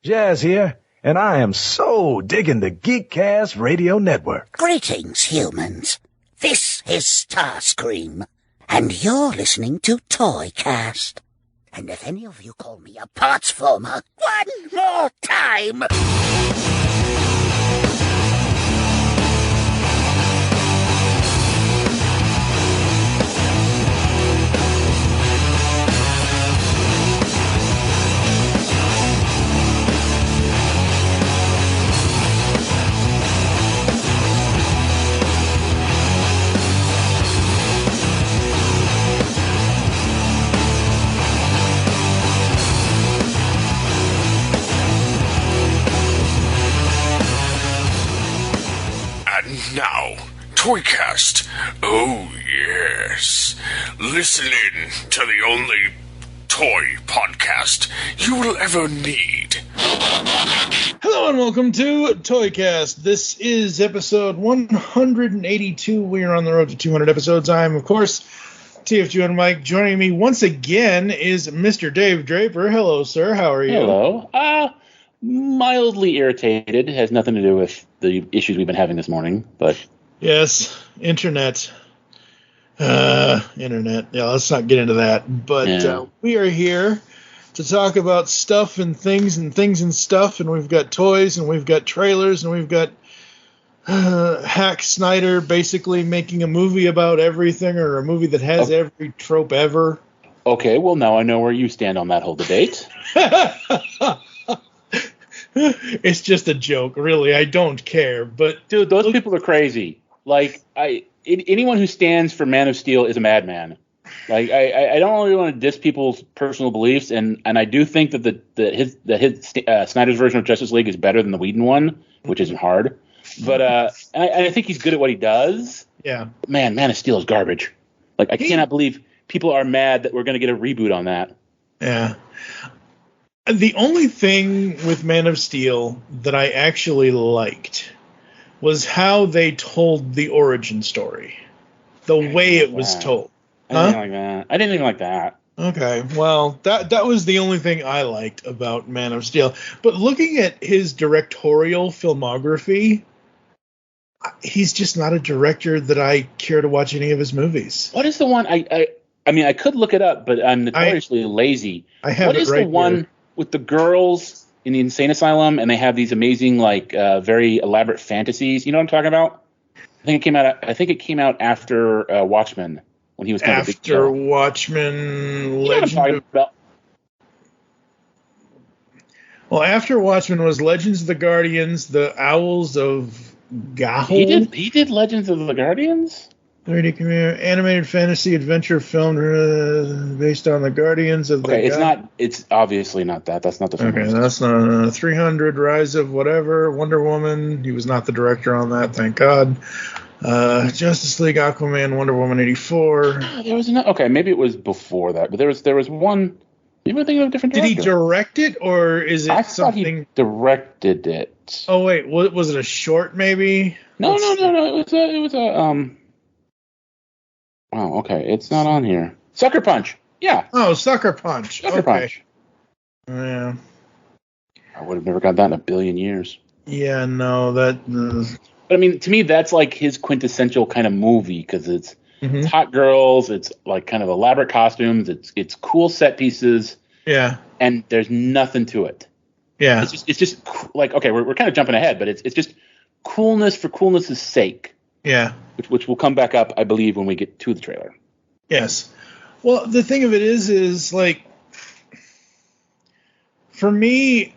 Jazz here, and I am so digging the Geekcast Radio Network. Greetings, humans. This is Starscream, and you're listening to Toycast. And if any of you call me a partsformer one more time... Now, Toycast. Oh, yes. Listen in to the only toy podcast you will ever need. Hello and welcome to Toycast. This is episode 182. We are on the road to 200 episodes. I am, of course, TFG and Mike. Joining me once again is Mr. Dave Draper. Hello, sir. How are you? Hello. Mildly irritated. It has nothing to do with the issues we've been having this morning, but... Yes, internet. Internet. Yeah, let's not get into that. But we are here to talk about stuff and things and stuff, and we've got toys, and we've got trailers, and we've got Hack Snyder basically making a movie about everything, or a movie that has every trope ever. Okay, well, now I know where you stand on that whole debate. It's just a joke, really. I don't care. But dude, those people are crazy. Like, anyone who stands for Man of Steel is a madman. Like, I don't really want to diss people's personal beliefs, and I do think that Snyder's version of Justice League is better than the Whedon one, which isn't hard. But I think he's good at what he does. Yeah. Man of Steel is garbage. Like, I cannot believe people are mad that we're going to get a reboot on that. Yeah. The only thing with Man of Steel that I actually liked was how they told the origin story. The way it was told. I didn't even like that. Okay, well, that was the only thing I liked about Man of Steel. But looking at his directorial filmography, he's just not a director that I care to watch any of his movies. What is the one? I mean, I could look it up, but I'm notoriously lazy. I have what it is right the one here. With the girls in the insane asylum, and they have these amazing, like, very elaborate fantasies? You know what I'm talking about? I think it came out after Watchmen, when he was kind of a big after Watchmen. Legend of... Well, after Watchmen was Legends of the Guardians, the Owls of Gahul. He did Legends of the Guardians? 3D animated fantasy adventure film based on the Guardians of the... Okay, it's obviously not that. That's not the film. Okay, that's not 300, Rise of whatever, Wonder Woman. He was not the director on that, thank God. Justice League, Aquaman, Wonder Woman 84. There was okay, maybe it was before that, but there was one... Maybe I'm thinking of a different director. Did he direct it, or is it something... I thought he directed it. Oh, wait, was it a short, maybe? No. It was a Oh, okay. It's not on here. Sucker Punch. Yeah. Oh, Sucker Punch. Sucker Punch. Yeah. I would have never got that in a billion years. Yeah, no, that... But, I mean, to me, that's like his quintessential kind of movie, because it's hot girls, it's like kind of elaborate costumes, it's cool set pieces. Yeah. And there's nothing to it. Yeah. It's just like, okay, we're kind of jumping ahead, but it's just coolness for coolness' sake. Yeah. Which will come back up, I believe, when we get to the trailer. Yes. Well, the thing of it is like, for me,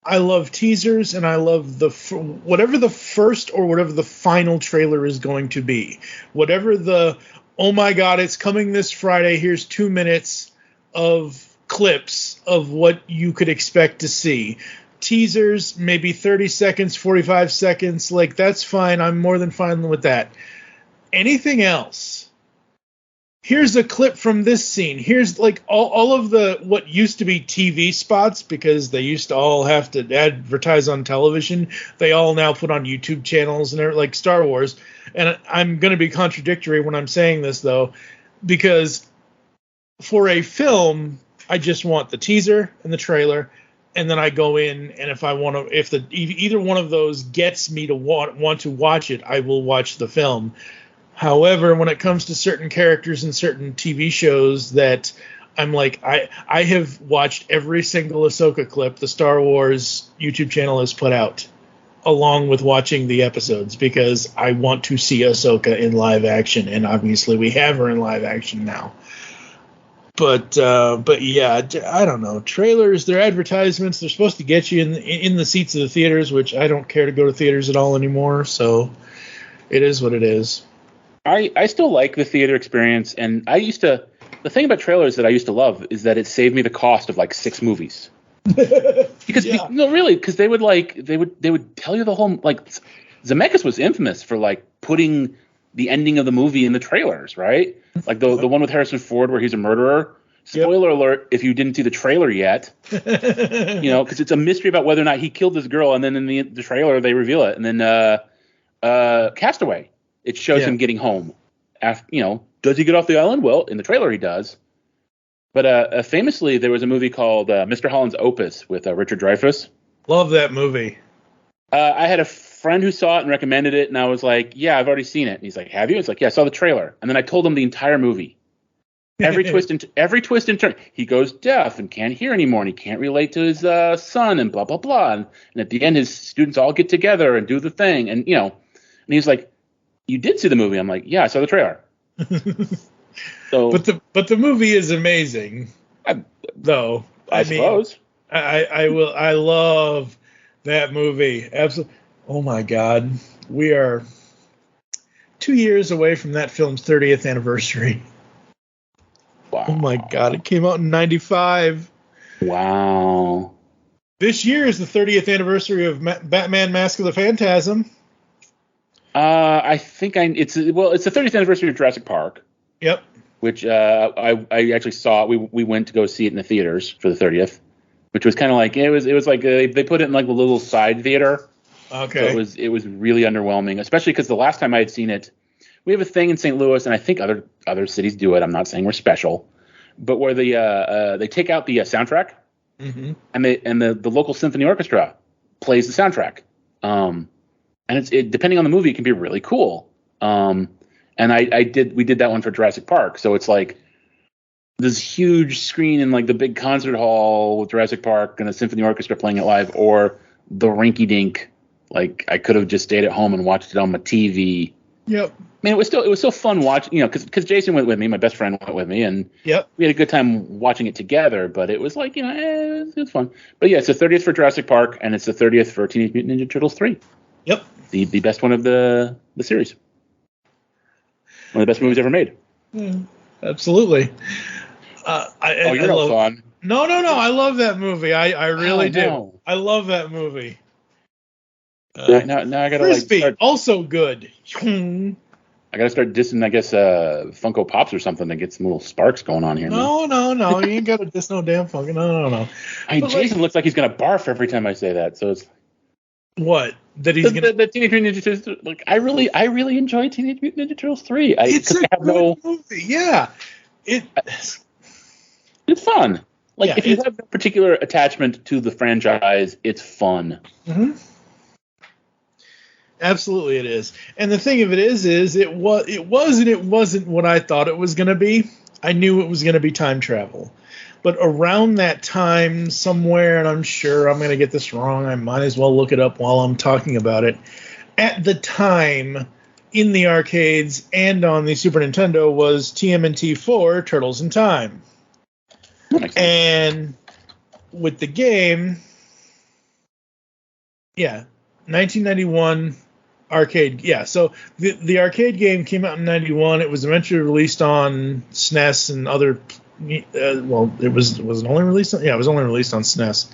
I love teasers, and I love whatever the first or whatever the final trailer is going to be. Whatever the, oh my God, it's coming this Friday, here's 2 minutes of clips of what you could expect to see. Teasers, maybe 30 seconds, 45 seconds, like, that's fine. I'm more than fine with that. Anything else? Here's a clip from this scene. Here's, like, all of the, what used to be TV spots, because they used to all have to advertise on television. They all now put on YouTube channels, and they're like Star Wars. And I'm going to be contradictory when I'm saying this, though, because for a film, I just want the teaser and the trailer and then I go in, and if I want to, if either one of those gets me to want to watch it, I will watch the film. However, when it comes to certain characters and certain TV shows that I'm like, I have watched every single Ahsoka clip the Star Wars YouTube channel has put out, along with watching the episodes, because I want to see Ahsoka in live action, and obviously we have her in live action now. But yeah, I don't know. Trailers, they're advertisements. They're supposed to get you in the seats of the theaters, which I don't care to go to theaters at all anymore. So it is what it is. I still like the theater experience, and the thing about trailers that I used to love is that it saved me the cost of like 6 movies. Because Yeah. no, really, because they would tell you the whole, like, Zemeckis was infamous for like putting the ending of the movie in the trailers, right? Like the one with Harrison Ford where he's a murderer. Spoiler alert if you didn't see the trailer yet. Because it's a mystery about whether or not he killed this girl, and then in the trailer they reveal it. And then Castaway, it shows him getting home. After, does he get off the island? Well, in the trailer he does. But famously, there was a movie called Mr. Holland's Opus with Richard Dreyfuss. Love that movie. I had a friend who saw it and recommended it, and I was like, yeah, I've already seen it. And he's like, have you? It's like, yeah, I saw the trailer. And then I told him the entire movie. Every twist and turn. He goes deaf and can't hear anymore, and he can't relate to his son, and blah, blah, blah. And at the end, his students all get together and do the thing. And, and he's like, you did see the movie? I'm like, yeah, I saw the trailer. So, but the movie is amazing, though. I suppose. I love that movie. Absolutely. Oh my God, we are 2 years away from that film's 30th anniversary. Wow. Oh my God, it came out in ~95. Wow. This year is the 30th anniversary of Batman: Mask of the Phantasm. I think it's the 30th anniversary of Jurassic Park. Yep. Which I actually saw. We went to go see it in the theaters for the 30th, which was kind of like it was like they put it in like a little side theater. Okay. So it was really underwhelming, especially because the last time I had seen it, we have a thing in St. Louis, and I think other cities do it. I'm not saying we're special, but where they take out the soundtrack, and the local symphony orchestra plays the soundtrack. And it depending on the movie, it can be really cool. And we did that one for Jurassic Park. So it's like this huge screen in like the big concert hall with Jurassic Park and a symphony orchestra playing it live, or the rinky dink. Like I could have just stayed at home and watched it on my TV. Yep. I mean, it was still fun watching, because Jason went with me, my best friend went with me, and we had a good time watching it together. But it was like, it was fun. But yeah, it's the 30th for Jurassic Park, and it's the 30th for Teenage Mutant Ninja Turtles 3. Yep. The best one of the series. One of the best movies ever made. Absolutely. You're all fun. No. I love that movie. I really do. No. I love that movie. Now I gotta Frisbee, also good. I gotta start dissing, I guess, Funko Pops or something to get some little sparks going on here. No. You ain't gotta diss no damn Funko. No. I mean, Jason looks like he's gonna barf every time I say that. So it's what that he's gonna. The Teenage Mutant Ninja Turtles. Like I really enjoy Teenage Mutant Ninja Turtles 3. It's a good movie. Yeah, it's fun. Like if you have a particular attachment to the franchise, it's fun. Mm-hmm. Absolutely, it is. And the thing of it is it wasn't what I thought it was going to be. I knew it was going to be time travel. But around that time, somewhere, and I'm sure I'm going to get this wrong, I might as well look it up while I'm talking about it. At the time, in the arcades and on the Super Nintendo, was TMNT 4, Turtles in Time. And with the game, 1991 arcade. Yeah, so the arcade game came out in 91. It was eventually released on SNES and other... it was only released on... Yeah, it was only released on SNES.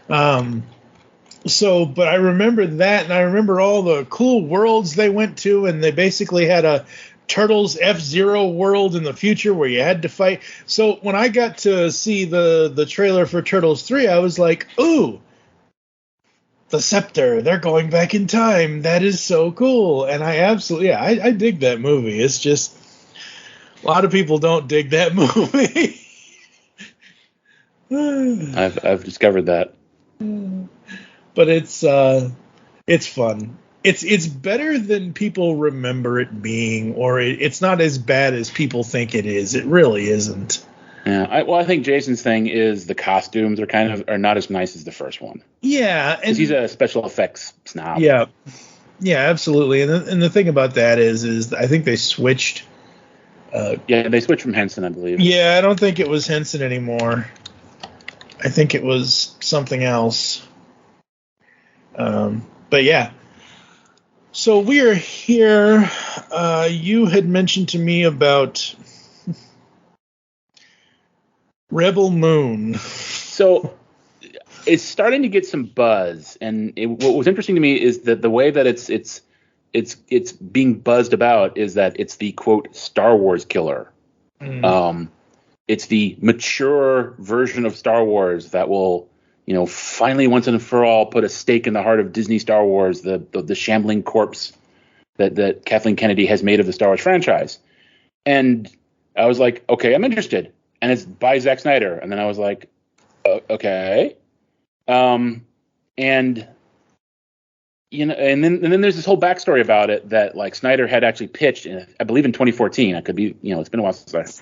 But I remember that, and I remember all the cool worlds they went to, and they basically had a Turtles F-Zero world in the future where you had to fight. So when I got to see the trailer for Turtles 3, I was like, ooh, the Scepter, they're going back in time. That is so cool. And I absolutely, I dig that movie. It's just, a lot of people don't dig that movie. I've discovered that. But it's fun. It's better than people remember it being, or it's not as bad as people think it is. It really isn't. Yeah, I think Jason's thing is the costumes are not as nice as the first one. Yeah, and he's a special effects snob. Yeah, absolutely. And the thing about that is I think they switched. They switched from Henson, I believe. Yeah, I don't think it was Henson anymore. I think it was something else. But yeah. So we are here. You had mentioned to me about Rebel Moon. So it's starting to get some buzz, and what was interesting to me is that the way that it's being buzzed about is that it's the quote Star Wars killer. It's the mature version of Star Wars that will, finally once and for all put a stake in the heart of Disney Star Wars, the shambling corpse that Kathleen Kennedy has made of the Star Wars franchise. And I was like, okay, I'm interested. And it's by Zack Snyder. And then I was like, okay. And then there's this whole backstory about it that like Snyder had actually pitched, I believe in 2014. It could be, it's been a while since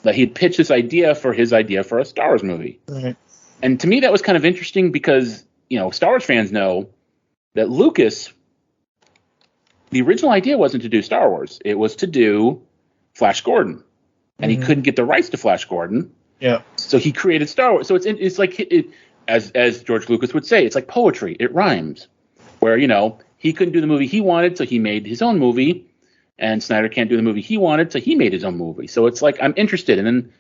that he had pitched this idea for a Star Wars movie. Right. And to me, that was kind of interesting because, Star Wars fans know that Lucas, the original idea wasn't to do Star Wars. It was to do Flash Gordon. And he couldn't get the rights to Flash Gordon. Yeah. So he created Star Wars. So it's like, as George Lucas would say, it's like poetry. It rhymes. Where, he couldn't do the movie he wanted, so he made his own movie. And Snyder can't do the movie he wanted, so he made his own movie. So it's like, I'm interested. And then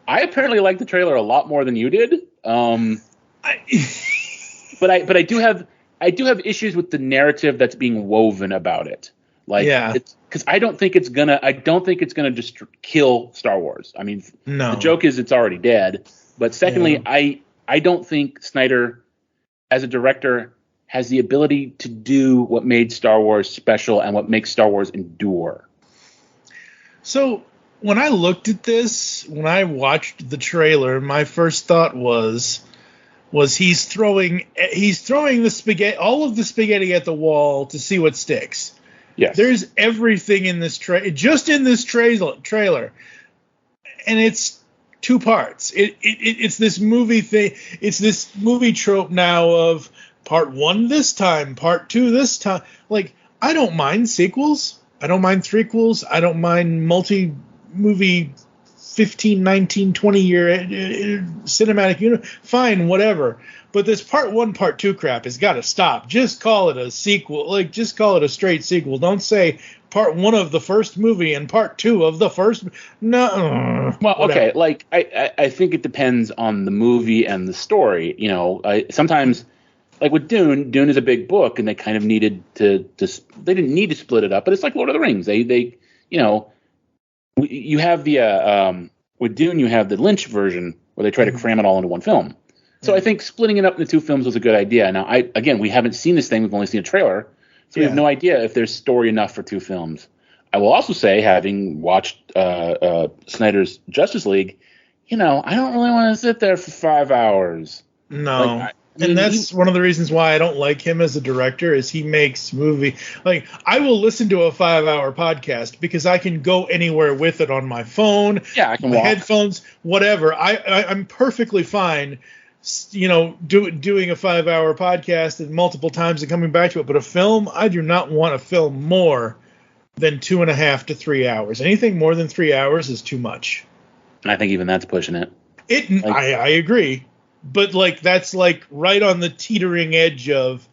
I apparently liked the trailer a lot more than you did. But I do have issues with the narrative that's being woven about it. Like, because I don't think it's gonna just kill Star Wars. I mean, no. The joke is it's already dead. But secondly, I don't think Snyder, as a director, has the ability to do what made Star Wars special and what makes Star Wars endure. So when I looked at this, when I watched the trailer, my first thought was he's throwing the spaghetti, all of the spaghetti at the wall to see what sticks. Yes. There's everything in this just in this trailer, and it's two parts. It's this movie thing. It's this movie trope now of part one this time, part two this time. Like, I don't mind sequels. I don't mind threequels. I don't mind multi-movie 15, 19, 20-year cinematic unit. Fine, whatever. But this part one, part two crap has got to stop. Just call it a sequel. Like, just call it a straight sequel. Don't say part one of the first movie and part two of the first. No. Well, okay. Like, I think it depends on the movie and the story. Sometimes, like with Dune is a big book, and they kind of needed to they didn't need to split it up, but it's like Lord of the Rings. You have the with Dune, you have the Lynch version where they try to cram it all into one film. So I think splitting it up into two films was a good idea. Now, we haven't seen this thing; we've only seen a trailer, so we have no idea if there's story enough for two films. I will also say, having watched Snyder's Justice League, I don't really want to sit there for 5 hours. No. And that's one of the reasons why I don't like him as a director is he makes movie. Like, I will listen to a 5-hour podcast because I can go anywhere with it on my phone, I can my walk. headphones, whatever. I'm perfectly fine, doing a 5-hour podcast and multiple times and coming back to it. But a film, I do not want a film more than 2.5 to 3 hours. Anything more than 3 hours is too much. I think even that's pushing it. I agree. But, like, that's, like, right on the teetering edge of,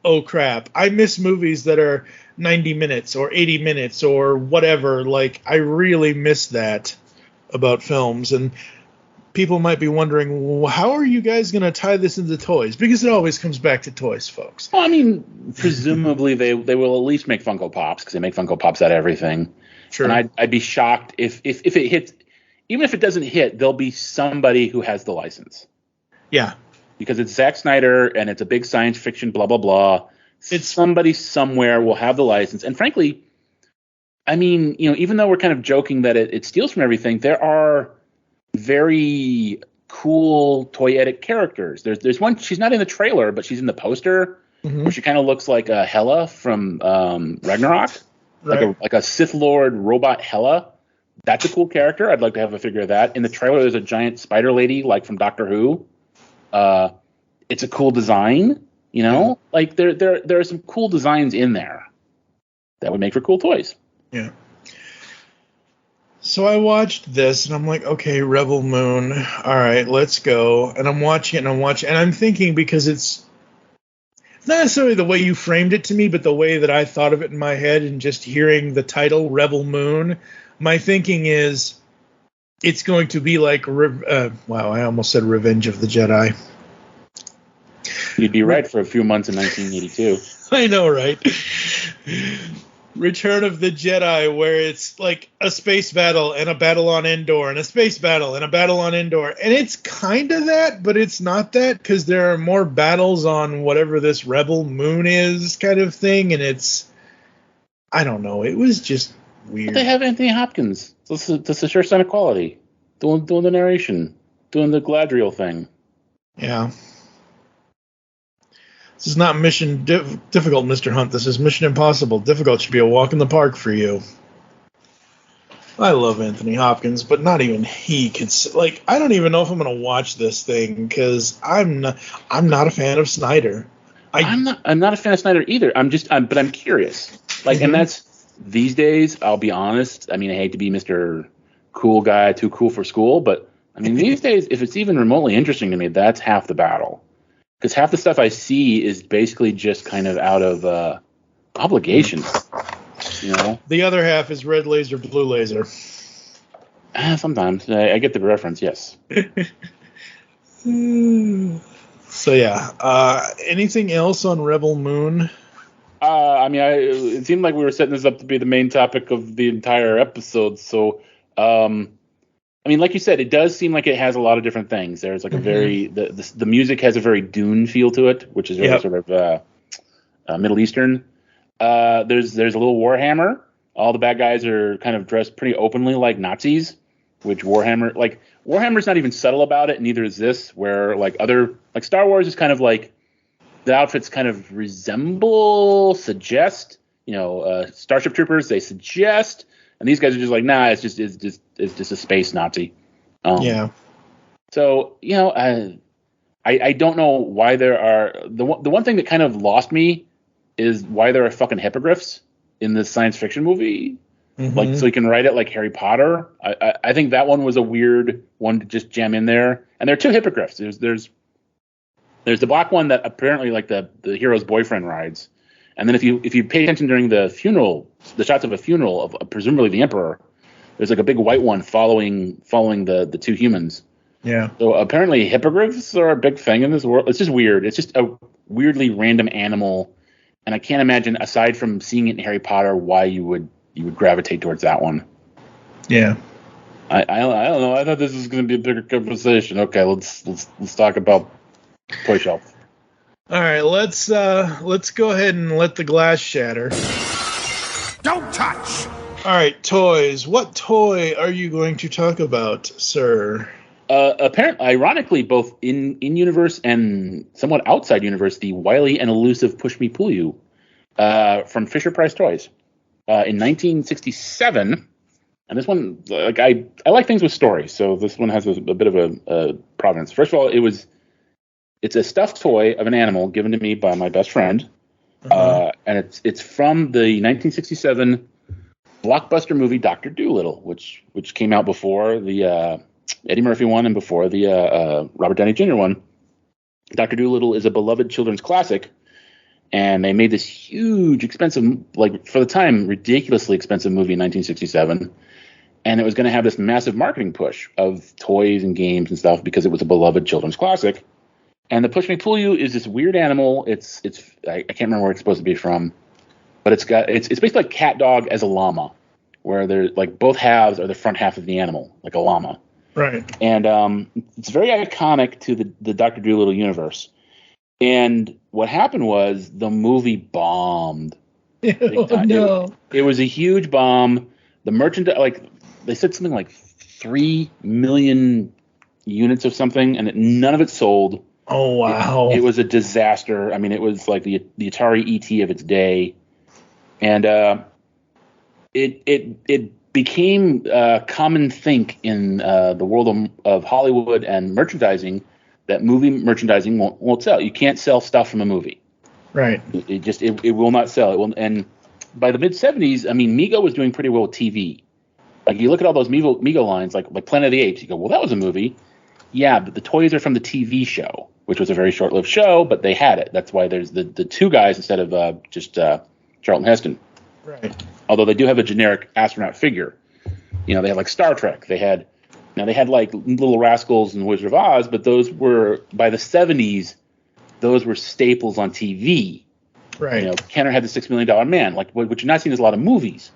oh, crap. I miss movies that are 90 minutes or 80 minutes or whatever. Like, I really miss that about films. And people might be wondering, well, how are you guys going to tie this into toys? Because it always comes back to toys, folks. Well, I mean, presumably they will at least make Funko Pops because they make Funko Pops out of everything. Sure. And I'd be shocked if it hits. Even if it doesn't hit, there'll be somebody who has the license. Yeah. Because it's Zack Snyder and it's a big science fiction, blah, blah, blah. Somebody somewhere will have the license. And frankly, I mean, even though we're kind of joking that it steals from everything, there are very cool toyetic characters. There's one, she's not in the trailer, but she's in the poster, where she kind of looks like a Hela from Ragnarok, like a Sith Lord robot Hela. That's a cool character. I'd like to have a figure of that. In the trailer, there's a giant spider lady, like from Doctor Who. It's a cool design, you know. Like there are some cool designs in there that would make for cool toys. Yeah. So I watched this, and I'm like, okay, Rebel Moon. All right, let's go. And I'm watching it, and I'm thinking, because it's not necessarily the way you framed it to me, but the way that I thought of it in my head, and just hearing the title, Rebel Moon, my thinking is it's going to be like, wow, I almost said Revenge of the Jedi. You'd be right for a few months in 1982. I know, right? Return of the Jedi, where it's like a space battle and a battle on Endor and a space battle and a battle on Endor. And it's kind of that, but it's not that, because there are more battles on whatever this Rebel Moon is kind of thing. And it's, I don't know, it was just weird. But they have Anthony Hopkins. That's a sure sign of quality. Doing the narration, doing the Galadriel thing. Yeah. This is not mission difficult, Mr. Hunt. This is Mission Impossible. Difficult should be a walk in the park for you. I love Anthony Hopkins, but not even he could. Like, I don't even know if I'm going to watch this thing, because I'm not a fan of Snyder. I'm not a fan of Snyder either. But I'm curious. Like, and that's these days. I'll be honest. I mean, I hate to be Mr. Cool guy, too cool for school, but I mean, these days, if it's even remotely interesting to me, that's half the battle. Because half the stuff I see is basically just kind of out of obligation, you know? The other half is red laser, blue laser. Sometimes. I get the reference, yes. So, yeah. Anything else on Rebel Moon? I mean, it seemed like we were setting this up to be the main topic of the entire episode. So, I mean, like you said, it does seem like it has a lot of different things. There's like a very the music has a very Dune feel to it, which is very sort of Middle Eastern. There's a little Warhammer. All the bad guys are kind of dressed pretty openly like Nazis, which Warhammer's not even subtle about it. Neither is this, where like Star Wars is kind of like the outfits kind of suggest, you know, Starship Troopers. They suggest. And these guys are just like, nah, it's just a space Nazi. Yeah. So, you know, I don't know why there are the one thing that kind of lost me is why there are fucking hippogriffs in this science fiction movie. Like, so you can write it like Harry Potter. I think that one was a weird one to just jam in there. And there are two hippogriffs. There's the black one that apparently like the hero's boyfriend rides. And then if you pay attention during the funeral, the shots of a funeral of presumably the emperor, there's like a big white one following the two humans. Yeah. So apparently hippogriffs are a big thing in this world. It's just weird. It's just a weirdly random animal, and I can't imagine, aside from seeing it in Harry Potter, why you would gravitate towards that one. Yeah. I don't know. I thought this was going to be a bigger conversation. Okay, let's talk about Toy Shelf. All right, let's go ahead and let the glass shatter. Don't touch! All right, toys. What toy are you going to talk about, sir? Apparently, ironically, both in universe and somewhat outside universe, the wily and elusive Push Me Pull You from Fisher Price Toys in 1967. And this one, like I like things with stories, so this one has a bit of a provenance. First of all, it's a stuffed toy of an animal given to me by my best friend, and it's from the 1967 blockbuster movie Dr. Dolittle, which came out before the Eddie Murphy one and before the Robert Downey Jr. one. Dr. Dolittle is a beloved children's classic, and they made this huge, expensive, like for the time, ridiculously expensive movie in 1967. And it was going to have this massive marketing push of toys and games and stuff because it was a beloved children's classic. And the Push Me Pull You is this weird animal. It's I can't remember where it's supposed to be from, but it's basically like cat dog as a llama, where they're like both halves are the front half of the animal, like a llama. Right. And it's very iconic to the Dr. Dolittle universe. And what happened was the movie bombed. Oh, no. It was a huge bomb. The merchandise, like they said something like 3 million units of something, and none of it sold. Oh wow! It was a disaster. I mean, it was like the Atari ET of its day, and it became common think in the world of Hollywood and merchandising that movie merchandising won't sell. You can't sell stuff from a movie. Right. It will not sell. It will. And by the mid '70s, I mean, Mego was doing pretty well with TV. Like you look at all those Mego lines, like Planet of the Apes. You go, well, that was a movie. Yeah, but the toys are from the TV show, which was a very short-lived show, but they had it. That's why there's the two guys instead of just Charlton Heston. Right. Although they do have a generic astronaut figure. You know, they had like Star Trek. They had like Little Rascals and Wizard of Oz, but those were, by the 70s, those were staples on TV. Right. You know, Kenner had the $6 Million Man, like what you're not seeing is a lot of movies.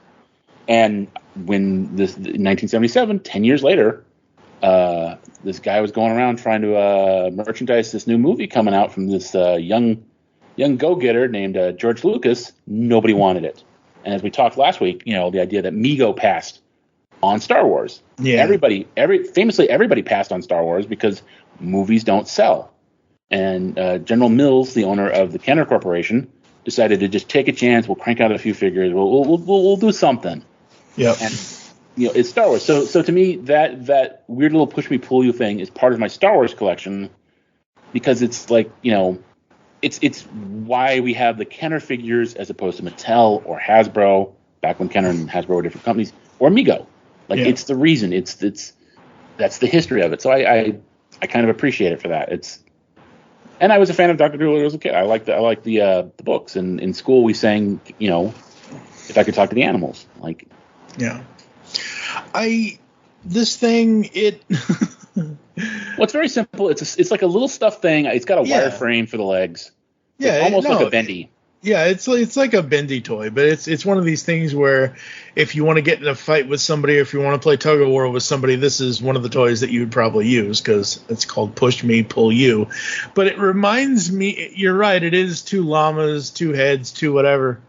And when this in 1977, 10 years later, this guy was going around trying to merchandise this new movie coming out from this young go-getter named George Lucas. Nobody wanted it. And as we talked last week, you know, the idea that Mego passed on Star Wars. Yeah. Famously everybody passed on Star Wars because movies don't sell. And General Mills, the owner of the Kenner Corporation, decided to just take a chance. We'll crank out a few figures. We'll do something. Yeah. And you know, it's Star Wars. So to me, that weird little push me pull you thing is part of my Star Wars collection because it's like, you know, it's why we have the Kenner figures as opposed to Mattel or Hasbro back when Kenner and Hasbro were different companies, or Mego. Like it's the reason. It's that's the history of it. So I kind of appreciate it for that. And I was a fan of Dr. Dolittle as a kid. I like the books. And in school we sang, you know, If I Could Talk to the Animals. Like, yeah. This thing, it. Well, it's very simple. It's like a little stuffed thing. It's got a wire frame for the legs. Yeah, it's almost like a bendy. Yeah, it's like a bendy toy, but it's one of these things where if you want to get in a fight with somebody, or if you want to play tug of war with somebody, this is one of the toys that you would probably use because it's called Push Me, Pull You. But it reminds me, you're right, it is two llamas, two heads, two whatever.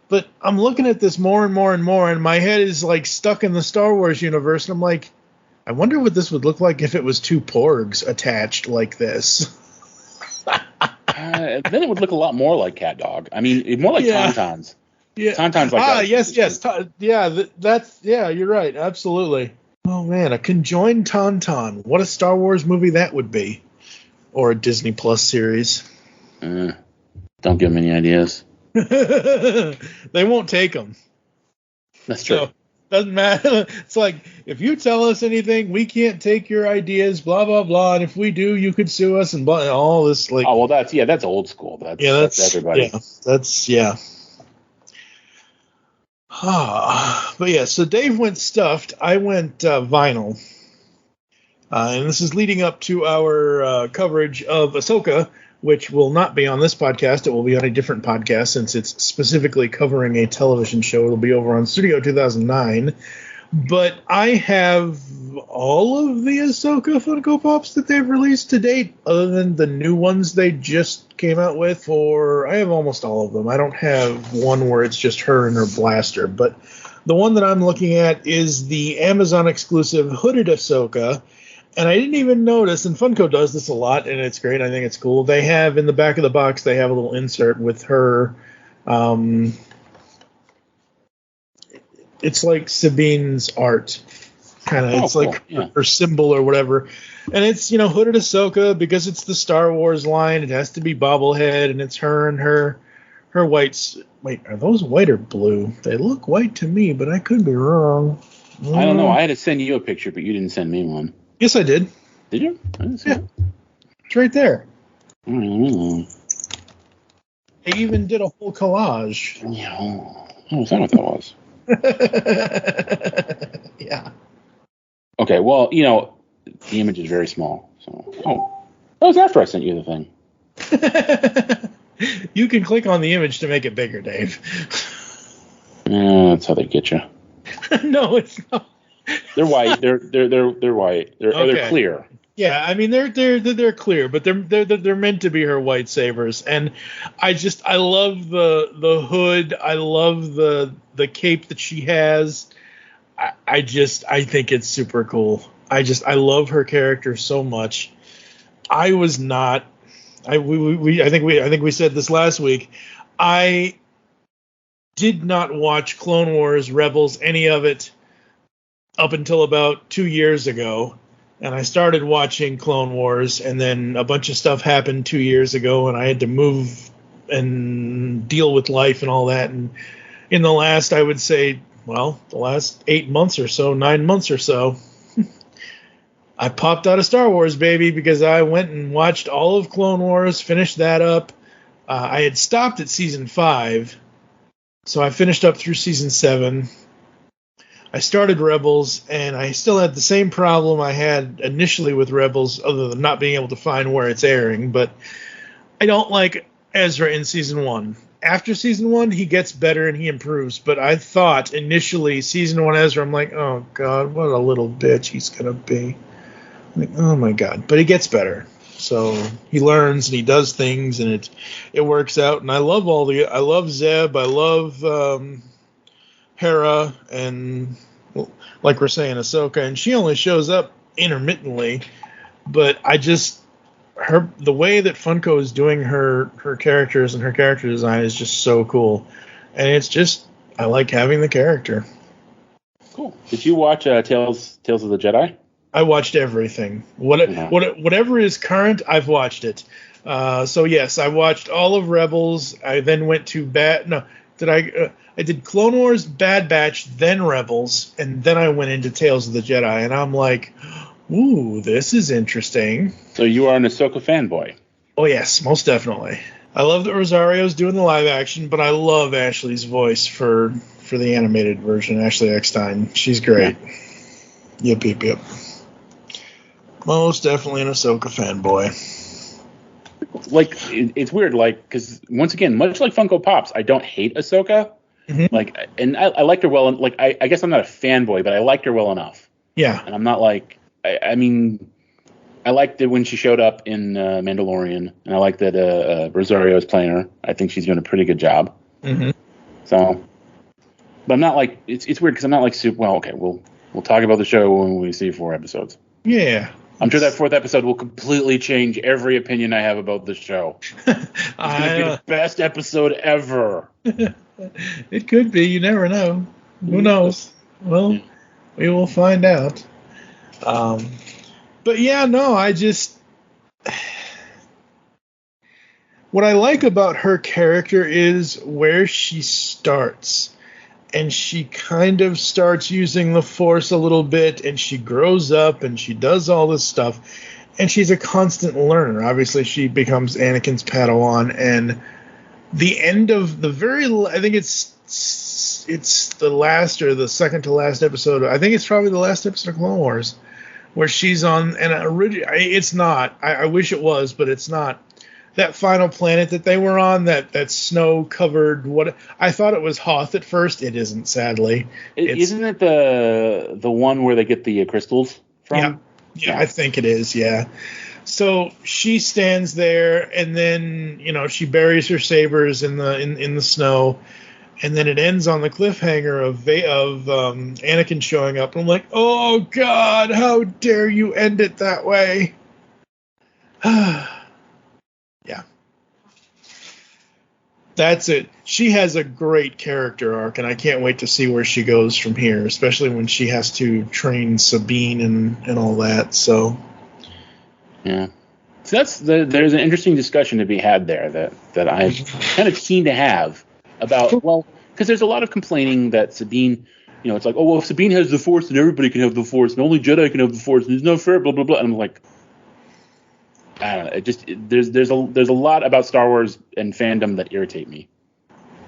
But I'm looking at this more and more and more, and my head is like stuck in the Star Wars universe, and I'm like, I wonder what this would look like if it was two porgs attached like this. Then it would look a lot more like Cat Dog. I mean, more like Tauntauns. Yeah. Tauntauns like that. Yes. You're right. Absolutely. Oh, man, a conjoined Tauntaun. What a Star Wars movie that would be. Or a Disney Plus series. Don't give them any ideas. They won't take them. That's true. So, doesn't matter. It's like, if you tell us anything, we can't take your ideas, blah, blah, blah. And if we do, you could sue us and blah, and all this. Like, oh, well, that's old school. That's everybody. Yeah, but yeah, so Dave went stuffed. I went vinyl. And this is leading up to our coverage of Ahsoka, which will not be on this podcast. It will be on a different podcast since it's specifically covering a television show. It'll be over on Studio 2009. But I have all of the Ahsoka Funko Pops that they've released to date, other than the new ones they just came out with. I have almost all of them. I don't have one where it's just her and her blaster. But the one that I'm looking at is the Amazon exclusive hooded Ahsoka. And I didn't even notice, and Funko does this a lot, and it's great. I think it's cool. They have, in the back of the box, they have a little insert with her. It's like Sabine's art. Kind of. It's cool. like her symbol or whatever. And it's, hooded Ahsoka because it's the Star Wars line. It has to be bobblehead, and it's her and her whites. Wait, are those white or blue? They look white to me, but I could be wrong. I don't know. I had to send you a picture, but you didn't send me one. Yes, I did. Did you? I didn't see it. It's right there. I even did a whole collage. Was that what that was? Yeah. Okay, well, the image is very small. So, that was after I sent you the thing. You can click on the image to make it bigger, Dave. Yeah, that's how they get you. No, it's not. They're white. They're white. They're clear. Yeah, I mean they're clear, but they're meant to be her white sabers, and I love the hood. I love the cape that she has. I think it's super cool. I love her character so much. I was not. I think we said this last week. I did not watch Clone Wars, Rebels, any of it up until about 2 years ago. And I started watching Clone Wars, and then a bunch of stuff happened 2 years ago, and I had to move and deal with life and all that. And in the last, I would say, well, the last 8 months or so, 9 months or so, I popped out of Star Wars, baby, because I went and watched all of Clone Wars, finished that up. I had stopped at season 5, so I finished up through season 7. I started Rebels, and I still had the same problem I had initially with Rebels, other than not being able to find where it's airing. But I don't like Ezra in season 1. After season 1, he gets better and he improves. But I thought initially, season 1 Ezra, I'm like, oh God, what a little bitch he's gonna be. I'm like, oh my God. But he gets better. So he learns and he does things, and it works out. And I love Zeb, I love Hera, and like we're saying, Ahsoka, and she only shows up intermittently, but the way that Funko is doing her characters and her character design is just so cool, and I like having the character. Cool. Did you watch Tales of the Jedi? I watched everything. Whatever is current, I've watched it. So yes, I watched all of Rebels. I then went to I did Clone Wars, Bad Batch, then Rebels, and then I went into Tales of the Jedi, and I'm like, ooh, this is interesting. So you are an Ahsoka fanboy. Oh, yes, most definitely. I love that Rosario's doing the live action, but I love Ashley's voice for the animated version, Ashley Eckstein. She's great. Yeah. Yep. Most definitely an Ahsoka fanboy. Like, it's weird, like, because once again, much like Funko Pops, I don't hate Ahsoka. Mm-hmm. Like, and I liked her well. Like, I guess I'm not a fanboy, but I liked her well enough. Yeah. And I'm not like, I mean, I liked it when she showed up in Mandalorian, and I like that Rosario is playing her. I think she's doing a pretty good job. Mm-hmm. So, but I'm not like, it's weird because I'm not like super. Well, okay, we'll talk about the show when we see 4 episodes. Yeah. I'm sure that 4th episode will completely change every opinion I have about the show. It's going to be the best episode ever. It could be. You never know. Who knows? Well, we will find out. But yeah, no, what I like about her character is where she starts. And she kind of starts using the Force a little bit, and she grows up, and she does all this stuff. And she's a constant learner. Obviously, she becomes Anakin's Padawan, and the end of I think it's the last or the second to last episode. I think it's probably the last episode of Clone Wars, where she's on, and it's not. I wish it was, but it's not. That final planet that they were on, that snow-covered, I thought it was Hoth at first. It isn't, sadly. Isn't it the one where they get the crystals from? Yeah, I think it is, yeah. So she stands there, and then, she buries her sabers in the snow, and then it ends on the cliffhanger of Anakin showing up. And I'm like, oh, God, how dare you end it that way? Yeah. That's it. She has a great character arc, and I can't wait to see where she goes from here, especially when she has to train Sabine and all that. So, yeah. So there's an interesting discussion to be had there that I'm kind of keen to have about, well, because there's a lot of complaining that Sabine, it's like, oh, well, if Sabine has the Force, then everybody can have the Force, and only Jedi can have the Force, and it's not fair, blah, blah, blah. And I'm like, I don't know. It just there's a lot about Star Wars and fandom that irritate me.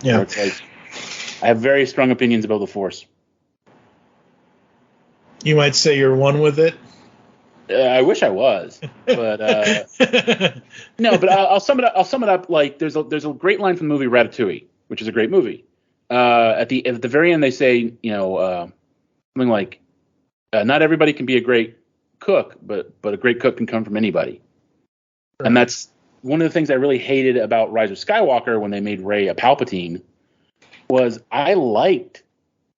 Yeah, it's like I have very strong opinions about the Force. You might say you're one with it. I wish I was, but no. But I'll sum it up. I'll sum it up like there's a great line from the movie Ratatouille, which is a great movie. At the very end, they say something like, "Not everybody can be a great cook, but a great cook can come from anybody." And that's one of the things I really hated about Rise of Skywalker when they made Rey a Palpatine was I liked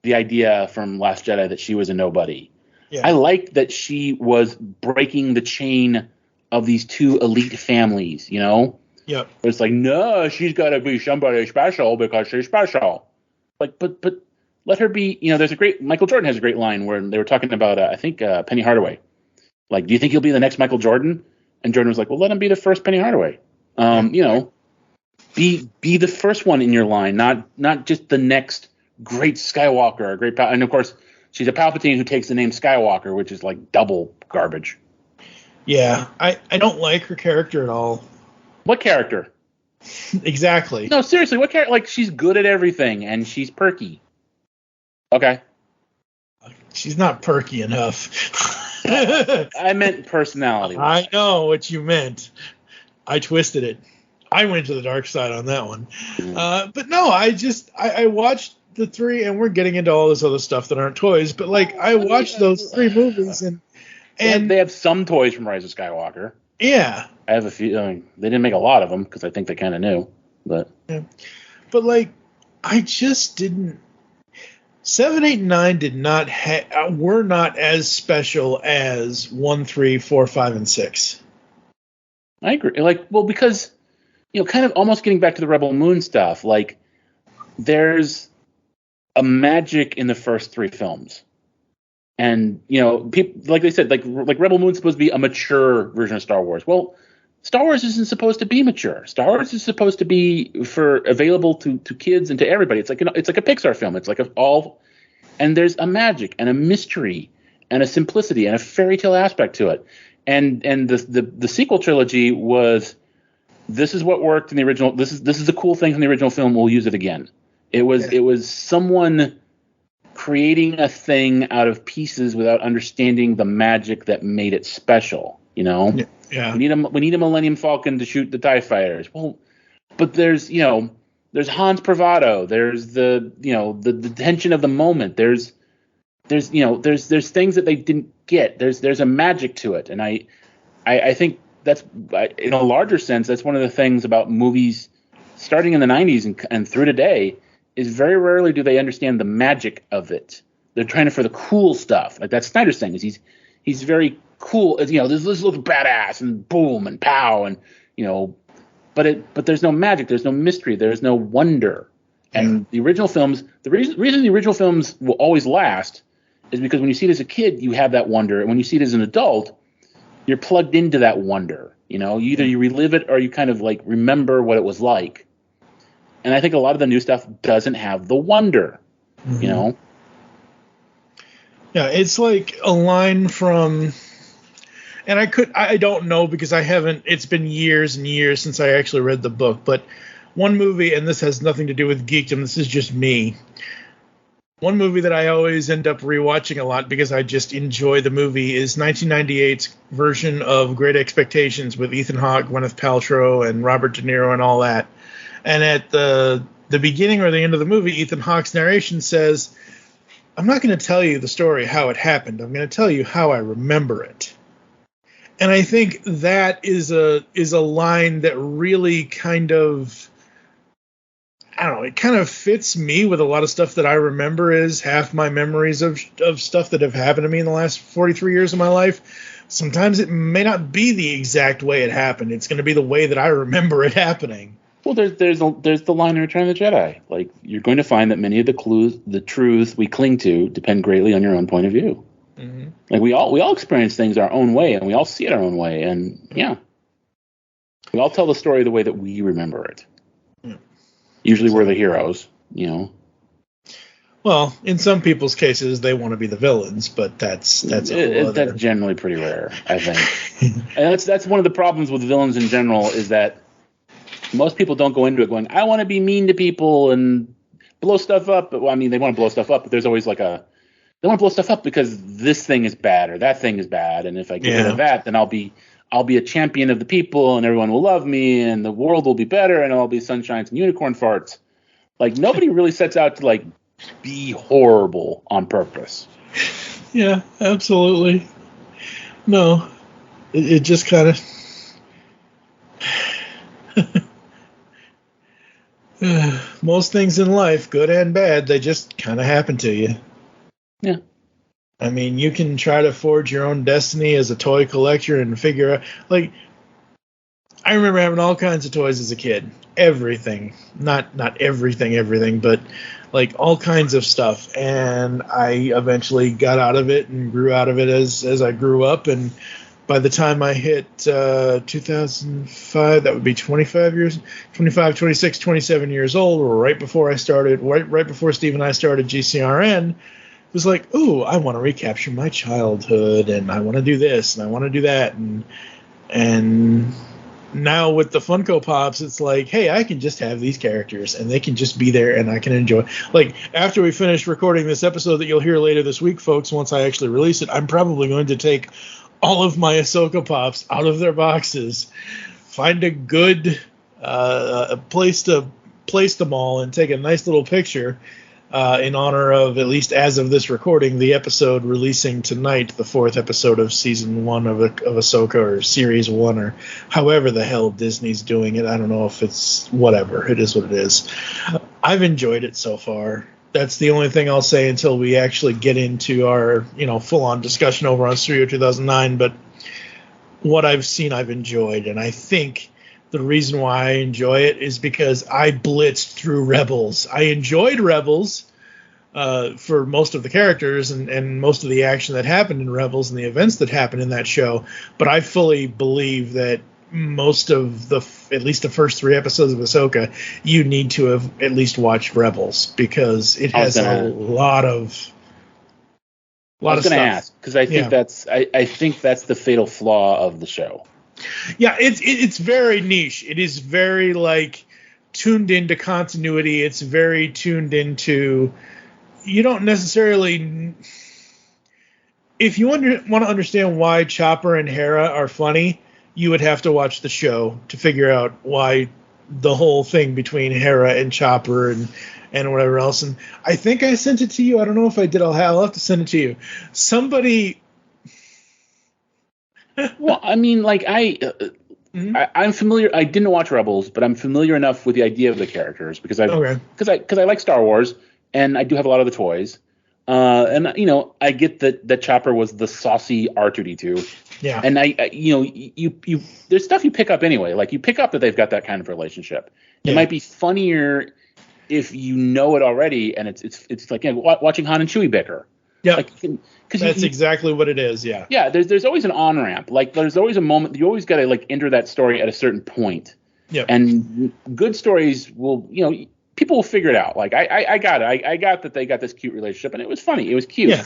the idea from Last Jedi that she was a nobody. Yeah. I liked that she was breaking the chain of these two elite families, you know? Yep. But it's like, no, she's got to be somebody special because she's special. Like, but let her be. You know, there's a great Michael Jordan has a great line where they were talking about I think Penny Hardaway. Like, do you think he'll be the next Michael Jordan? And Jordan was like, well, let him be the first Penny Hardaway. You know, be the first one in your line, not just the next great Skywalker or great. And of course, she's a Palpatine who takes the name Skywalker, which is like double garbage. Yeah, I don't like her character at all. What character? Exactly. No, seriously, what character? Like, she's good at everything and she's perky. Okay. She's not perky enough. I meant personality. I know what you meant. I twisted it. I went to the dark side on that one. But no, I watched the three, and we're getting into all this other stuff that aren't toys, but like I watched those three movies and they have some toys from Rise of Skywalker. Yeah. I have a few. I mean, they didn't make a lot of them because I think they kind of knew. But like, I just didn't. 7, 8, and 9 did not were not as special as 1, 3, 4, 5, and 6. I agree. Like, well, because kind of almost getting back to the Rebel Moon stuff. Like, there's a magic in the first three films. And, people, like they said, like Rebel Moon's supposed to be a mature version of Star Wars. Well, Star Wars isn't supposed to be mature. Star Wars is supposed to be available to kids and to everybody. It's like it's like a Pixar film. It's like and there's a magic and a mystery and a simplicity and a fairy tale aspect to it. And the sequel trilogy was, this is what worked in the original. This is the cool thing from the original film. We'll use it again. It was someone creating a thing out of pieces without understanding the magic that made it special. Yeah. We need a Millennium Falcon to shoot the TIE fighters. Well, but there's Han's bravado. There's the tension of the moment. There's things that they didn't get. There's a magic to it, and I think that's, in a larger sense, that's one of the things about movies starting in the 90s and through today, is very rarely do they understand the magic of it. They're trying for the cool stuff. Like that Snyder's thing is he's very cool. This looks badass and boom and pow and but there's no magic, there's no mystery, there's no wonder. And the original films, the reason the original films will always last is because when you see it as a kid, you have that wonder, and when you see it as an adult, you're plugged into that wonder. Either you relive it or you kind of like remember what it was like. And I think a lot of the new stuff doesn't have the wonder, Yeah, it's like a line from, and I don't know because it's been years and years since I actually read the book, but one movie, and this has nothing to do with geekdom, this is just me. One movie that I always end up rewatching a lot because I just enjoy the movie is 1998's version of Great Expectations with Ethan Hawke, Gwyneth Paltrow, and Robert De Niro and all that. And at the beginning or the end of the movie, Ethan Hawke's narration says, I'm not going to tell you the story how it happened. I'm going to tell you how I remember it. And I think that is a line that really kind of, I don't know, it kind of fits me with a lot of stuff that I remember as half my memories of stuff that have happened to me in the last 43 years of my life. Sometimes it may not be the exact way it happened. It's going to be the way that I remember it happening. Well, there's the line in Return of the Jedi. Like, you're going to find that many of the truths we cling to depend greatly on your own point of view. Mm-hmm. Like we all experience things our own way, and we all see it our own way, and we all tell the story the way that we remember it. Yeah. Usually, we're the heroes, Well, in some people's cases, they want to be the villains, but that's generally pretty rare, I think. And that's one of the problems with villains in general is that most people don't go into it going, I want to be mean to people and blow stuff up. Well, I mean, they want to blow stuff up, but there's always they want to blow stuff up because this thing is bad or that thing is bad, and if I get rid of that, then I'll be a champion of the people, and everyone will love me, and the world will be better, and I'll be sunshines and unicorn farts. Like, nobody really sets out to like be horrible on purpose. Yeah, absolutely. No, it just kind of. Most things in life, good and bad, they just kind of happen to you. Yeah. I mean, you can try to forge your own destiny as a toy collector and figure out, like, I remember having all kinds of toys as a kid. Everything. Not everything, but like all kinds of stuff. And I eventually got out of it and grew out of it as I grew up. And by the time I hit 2005, that would be 25, 26, 27 years old, right before Steve and I started GCRN, it was like, ooh, I want to recapture my childhood, and I want to do this, and I want to do that. And now with the Funko Pops, it's like, hey, I can just have these characters, and they can just be there, and I can enjoy. Like, after we finish recording this episode that you'll hear later this week, folks, once I actually release it, I'm probably going to take all of my Ahsoka Pops out of their boxes, find a good place to place them all, and take a nice little picture in honor of, at least as of this recording, the episode releasing tonight, the 4th episode of Season 1 of Ahsoka, or Series 1, or however the hell Disney's doing it. I don't know if it's whatever. It is what it is. I've enjoyed it so far. That's the only thing I'll say until we actually get into our, full-on discussion over on Studio 2009. But what I've seen, I've enjoyed. And I think the reason why I enjoy it is because I blitzed through Rebels. I enjoyed Rebels for most of the characters and most of the action that happened in Rebels and the events that happened in that show. But I fully believe that most of at least the first 3 episodes of Ahsoka, you need to have at least watched Rebels, because it has a lot of stuff. I was going to ask, because I think I think that's the fatal flaw of the show. Yeah, it's very niche. It is very, like, tuned into continuity. It's very tuned into, you don't necessarily, if you want to understand why Chopper and Hera are funny, you would have to watch the show to figure out why the whole thing between Hera and Chopper and whatever else. And I think I sent it to you. I don't know if I did. I'll have to send it to you. Somebody. Well, I mean, like, I'm familiar. I didn't watch Rebels, but I'm familiar enough with the idea of the characters because I like Star Wars, and I do have a lot of the toys. And I get that Chopper was the saucy R2D2. Yeah. And you there's stuff you pick up anyway. Like, you pick up that they've got that kind of relationship. It might be funnier if you know it already, and it's like watching Han and Chewie bicker. Yeah. Like, that's exactly what it is. Yeah. Yeah. There's always an on ramp. Like, there's always a moment. You always got to, like, enter that story at a certain point. Yeah. And good stories will, people will figure it out. Like, I got it. I got that they got this cute relationship, and it was funny. It was cute. Yeah.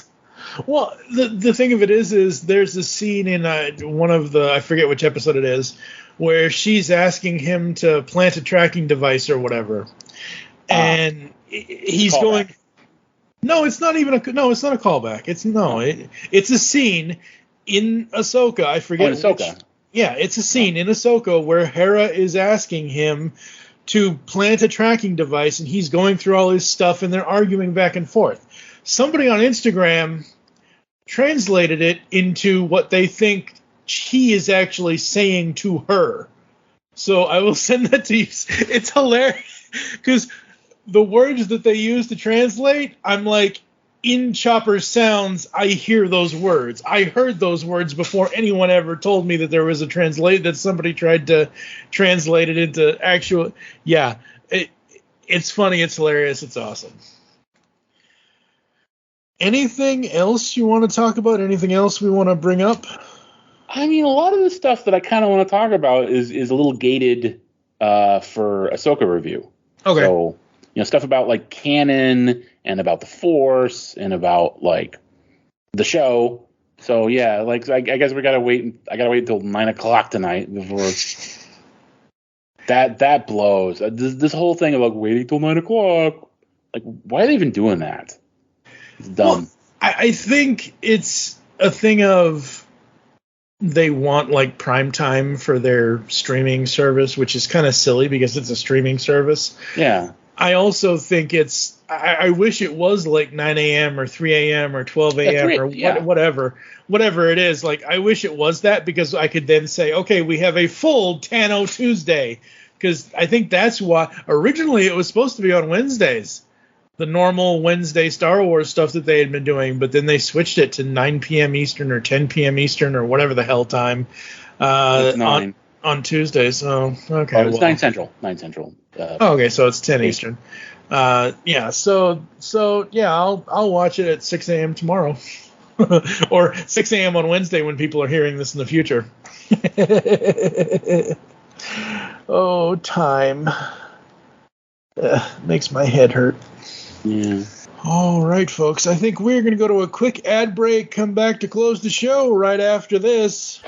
Well, the thing of it is there's a scene in one of the, I forget which episode it is, where she's asking him to plant a tracking device or whatever, and he's going. No, it's not even it's not a callback. It's a scene in Ahsoka. I forget. Ahsoka. It's a scene in Ahsoka where Hera is asking him to plant a tracking device, and he's going through all his stuff, and they're arguing back and forth. Somebody on Instagram translated it into what they think he is actually saying to her. So I will send that to you. It's hilarious because the words that they use to translate, I'm like, in Chopper's sounds, I hear those words. I heard those words before anyone ever told me that there was that somebody tried to translate it into actual. Yeah, it's funny. It's hilarious. It's awesome. Anything else you want to talk about? Anything else we want to bring up? I mean, a lot of the stuff that I kind of want to talk about is a little gated for Ahsoka review. Okay. So, stuff about, like, canon and about the Force and about, like, the show. So, yeah, like, I guess I gotta wait until 9:00 tonight before that blows. This whole thing about waiting till 9:00, like, why are they even doing that? It's dumb. Well, I think it's a thing of they want, like, prime time for their streaming service, which is kind of silly because it's a streaming service. Yeah. I also think I wish it was like 9 a.m. or 3 a.m. or 12 a.m. whatever it is. Like, I wish it was that because I could then say, okay, we have a full Tano Tuesday, because I think that's why originally it was supposed to be on Wednesdays. the normal Wednesday Star Wars stuff that they had been doing, but then they switched it to 9 p.m. Eastern or 10 p.m. Eastern or whatever the hell time It's 9. on Tuesdays. So okay, It's 9 Central. 9 Central. Okay, so it's 10 Eastern. Yeah, so yeah, I'll watch it at 6 a.m. tomorrow, or 6 a.m. on Wednesday when people are hearing this in the future. Oh, time makes my head hurt. Yeah. All right, folks. I think we're going to go to a quick ad break. Come back to close the show right after this.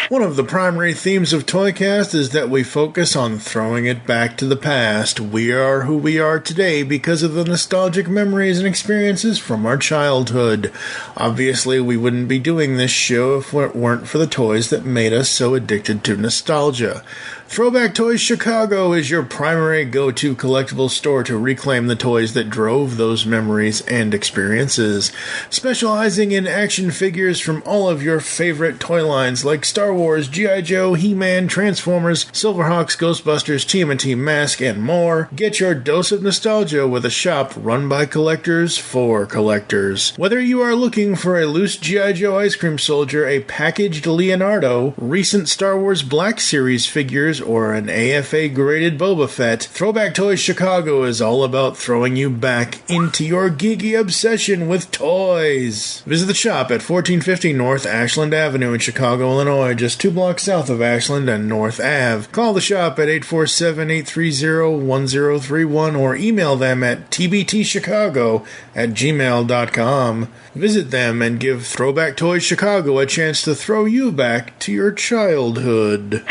One of the primary themes of ToyCast is that we focus on throwing it back to the past. We are who we are today because of the nostalgic memories and experiences from our childhood. Obviously, we wouldn't be doing this show if it weren't for the toys that made us so addicted to nostalgia. Throwback Toys Chicago is your primary go-to collectible store to reclaim the toys that drove those memories and experiences. Specializing in action figures from all of your favorite toy lines like Star Wars, G.I. Joe, He-Man, Transformers, Silverhawks, Ghostbusters, TMNT Mask, and more, get your dose of nostalgia with a shop run by collectors for collectors. Whether you are looking for a loose G.I. Joe ice cream soldier, a packaged Leonardo, recent Star Wars Black Series figures, or an AFA-graded Boba Fett, Throwback Toys Chicago is all about throwing you back into your geeky obsession with toys. Visit the shop at 1450 North Ashland Avenue in Chicago, Illinois, just 2 blocks south of Ashland and North Ave. Call the shop at 847-830-1031 or email them at tbtchicago@gmail.com. Visit them and give Throwback Toys Chicago a chance to throw you back to your childhood.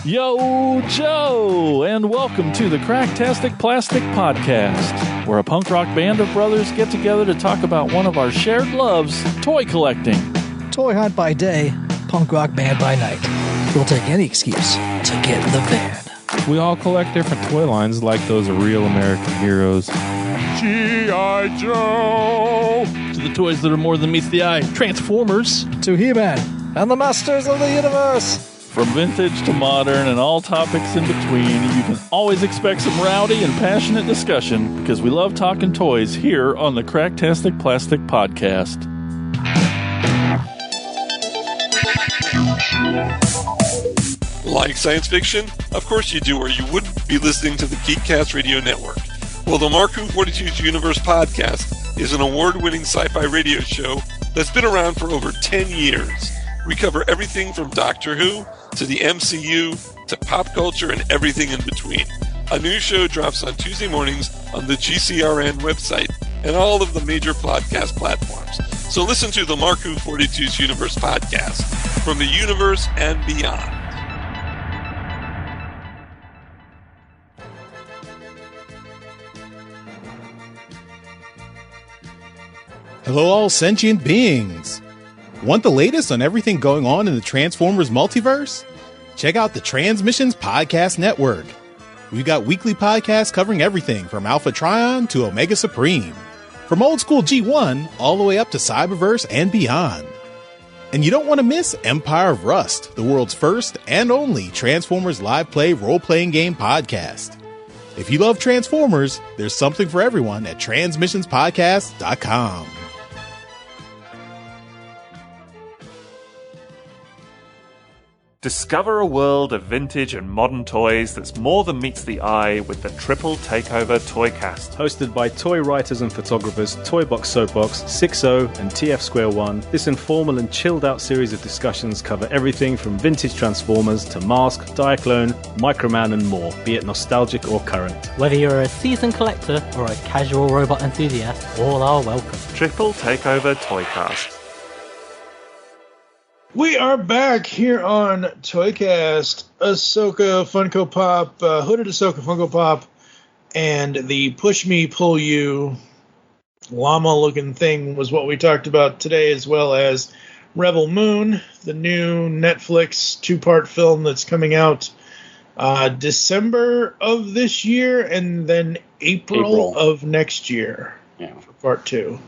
Yo, Joe, and welcome to the Cracktastic Plastic Podcast, where a punk rock band of brothers get together to talk about one of our shared loves, toy collecting. Toy hunt by day, punk rock band by night. We'll take any excuse to get in the van. We all collect different toy lines like those real American heroes. G.I. Joe! To the toys that are more than meets the eye, Transformers. To He-Man and the Masters of the Universe. From vintage to modern and all topics in between, you can always expect some rowdy and passionate discussion because we love talking toys here on the Cracktastic Plastic Podcast. Like science fiction? Of course you do, or you wouldn't be listening to the Geekcast Radio Network. Well, the Mark Who 42's Universe podcast is an award-winning sci-fi radio show that's been around for over 10 years. We cover everything from Doctor Who to the MCU to pop culture and everything in between. A new show drops on Tuesday mornings on the GCRN website and all of the major podcast platforms. So listen to the Mark Who 42's Universe podcast from the universe and beyond. Hello, all sentient beings. Want the latest on everything going on in the Transformers multiverse? Check out the Transmissions Podcast Network. We've got weekly podcasts covering everything from Alpha Trion to Omega Supreme, from old school G1 all the way up to Cyberverse and beyond. And you don't want to miss Empire of Rust, the world's first and only Transformers live play role-playing game podcast. If you love Transformers, there's something for everyone at transmissionspodcast.com. Discover a world of vintage and modern toys that's more than meets the eye with the Triple Takeover Toycast. Hosted by toy writers and photographers Toybox Soapbox, 6O, and TF Square 1, this informal and chilled out series of discussions cover everything from vintage Transformers to Mask, Diaclone, Microman and more, be it nostalgic or current. Whether you're a seasoned collector or a casual robot enthusiast, all are welcome. Triple Takeover Toycast. We are back here on Toycast. Ahsoka Funko Pop, Hooded Ahsoka Funko Pop, and the Push Me Pull You llama-looking thing was what we talked about today, as well as Rebel Moon, the new Netflix 2-part film that's coming out December of this year, and then April of next year for part 2.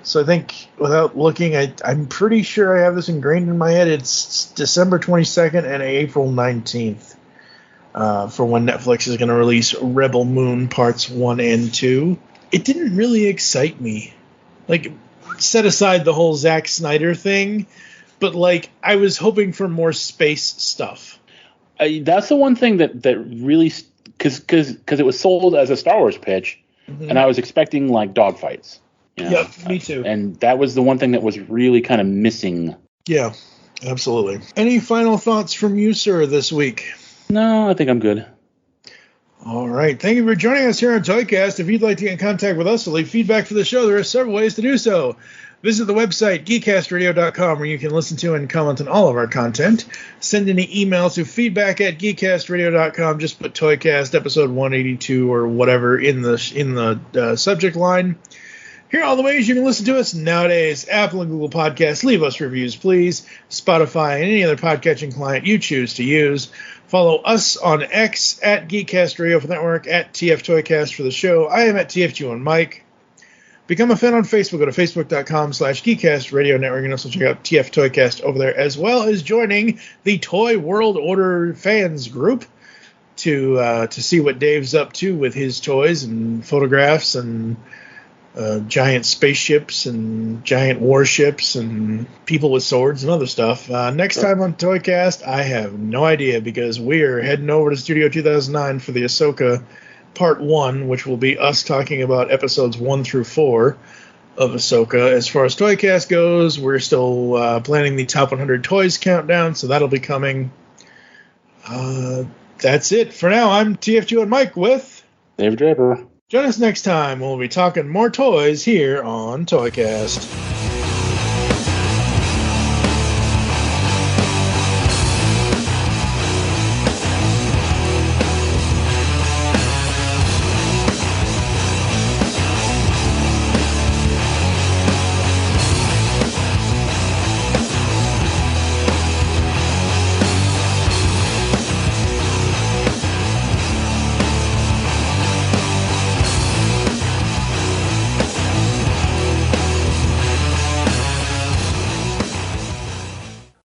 So I think, without looking, I'm pretty sure I have this ingrained in my head. It's December 22nd and April 19th. for when Netflix is going to release Rebel Moon Parts 1 and 2. It didn't really excite me. Like, set aside the whole Zack Snyder thing, but, like, I was hoping for more space stuff. That's the one thing that really... Because it was sold as a Star Wars pitch, and I was expecting, like, dogfights. You know? Yep, me too. And that was the one thing that was really kind of missing. Yeah, absolutely. Any final thoughts from you, sir, this week? No, I think I'm good. All right. Thank you for joining us here on Toycast. If you'd like to get in contact with us or leave feedback for the show, there are several ways to do so. Visit the website, geekcastradio.com, where you can listen to and comment on all of our content. Send any email to feedback@geekcastradio.com. Just put Toycast episode 182 or whatever in the subject line. Here are all the ways you can listen to us nowadays. Apple and Google Podcasts. Leave us reviews, please. Spotify and any other podcatching client you choose to use. Follow us on X at Geekcast Radio for the network, at TF Toycast for the show. I am at TFG on Mike. Become a fan on Facebook. Go to facebook.com/Geekcast Radio Network. You can also check out TF Toycast over there, as well as joining the Toy World Order fans group to see what Dave's up to with his toys and photographs and giant spaceships and giant warships and people with swords and other stuff. Next time on Toycast, I have no idea, because we're heading over to Studio 2009 for the Ahsoka Part 1, which will be us talking about episodes 1 through 4 of Ahsoka. As far as Toycast goes, we're still planning the Top 100 Toys countdown, so that'll be coming. That's it for now. I'm TFG and Mike with Dave Draper. Join us next time when we'll be talking more toys here on Toycast.